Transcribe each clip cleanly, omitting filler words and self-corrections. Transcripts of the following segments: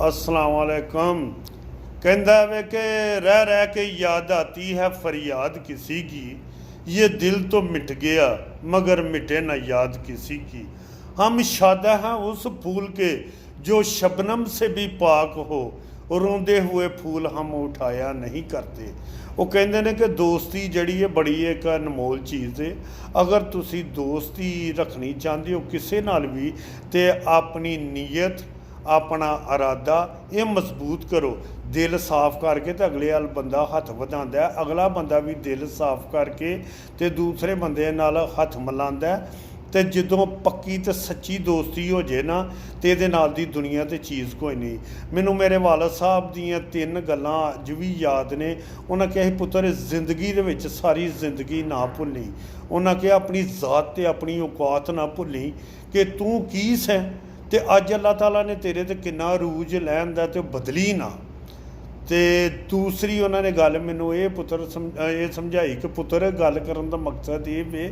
अस्सलाम वालेकुम। कहता वे कि रह रह के याद आती है फरियाद किसी की, ये दिल तो मिट गया मगर मिटे न याद किसी की। हम शादा हैं उस फूल के जो शबनम से भी पाक हो, रोंदे हुए फूल हम उठाया नहीं करते। वो कहते हैं कि दोस्ती जड़ी है बड़ी एक अनमोल चीज़ है। अगर तुसी दोस्ती रखनी चाहते हो किसी नाल भी, तो अपनी नीयत अपना इरादा ये मजबूत करो। दिल साफ करके तो अगले वाल बंदा हथ वधांदा है, अगला बंदा भी दिल साफ करके तो दूसरे बंदे नाल हथ मिलांदा है। तो ਜਦੋਂ पक्की तो सच्ची दोस्ती हो जाए ना, तो ये नाल दी दुनिया तो चीज़ कोई नहीं। मैनू मेरे वालद साहब दियाँ 3 गल्लां अज भी याद ने। उन्हें कहा पुत्तर जिंदगी दे विच सारी जिंदगी ना भुल्ली। उन्हें कहा अपनी जात ते अपनी औकात ना भुल्ली कि तू की सैं, ते अज अल्लाह ताला ने तेरे ते किन्ना अरूज लैंदा ते बदली ना। तो दूसरी उन्होंने गल मैनू ये पुत्र ये समझाई कि पुत्र गल करन दा मकसद ये वे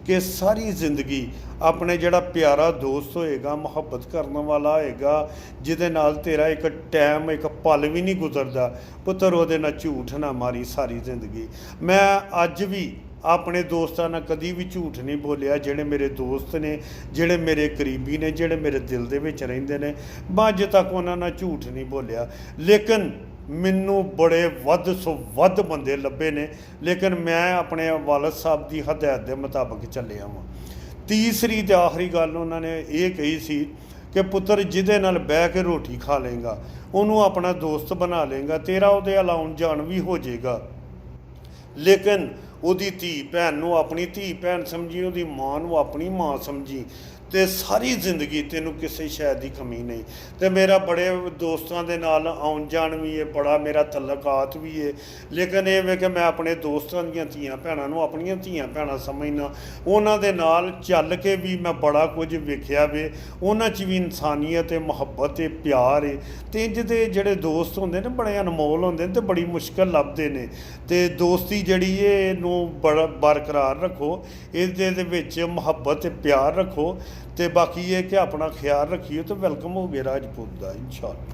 कि सारी जिंदगी अपने जड़ा प्यारा दोस्त होएगा, मुहब्बत करने वाला होएगा, जिहदे नाल तेरा एक टाइम एक पल भी नहीं गुजरदा, पुत्र उहदे नाल झूठ ना मारी सारी जिंदगी। मैं अज भी अपने दोस्तों नाल कदी भी झूठ नहीं बोलिया। जिहड़े मेरे दोस्त ने, जिहड़े मेरे करीबी ने, जिहड़े मेरे दिल दे विच रहिंदे ने, मैं अज तक उन्हां नाल झूठ नहीं बोलिया। लेकिन मैनू बड़े वध सो वध बंदे लभे ने, लेकिन मैं अपने वालद साहब की हदायत के मुताबिक चलिया वां। तीसरी तो आखिरी गल उन्होंने ये कही सी कि पुत्र जिहदे नाल बह के रोटी खा लेगा, उन्होंने अपना दोस्त बना लेगा, तेरा उहदे अल आउण जाण भी हो जाएगा। लेकिन उहदी धी भैन नूं अपनी धी भैन समझी, उहदी मां नूं अपनी मां समझी, तो सारी जिंदगी तेनों किसी शै की कमी नहीं। तो मेरा बड़े दोस्तों के नाल आउण जाण भी है, बड़ा मेरा तल्लकात भी है। लेकिन ये वे कि मैं अपने दोस्तों दी धियां भैनां नूं अपनियां धियां भैनां समझना। उन्हां दे नाल चल के भी मैं बड़ा कुछ वेखिया वे, उन्हां च भी इंसानियत है, मुहब्बत है, प्यार है। तो इंज दे जिहड़े दोस्त होंदे ने बड़े अनमोल होंदे ने, ते बड़ी मुश्किल लभदे ने। ते दोस्ती जिहड़ी है इहनूं बड़ा बरकरार रखो, इहदे दे विच मुहब्बत ते प्यार रखो। तो बाकी ये कि अपना ख्याल रखिए। तो वेलकम हो गया राजपूत का इंशाअल्लाह।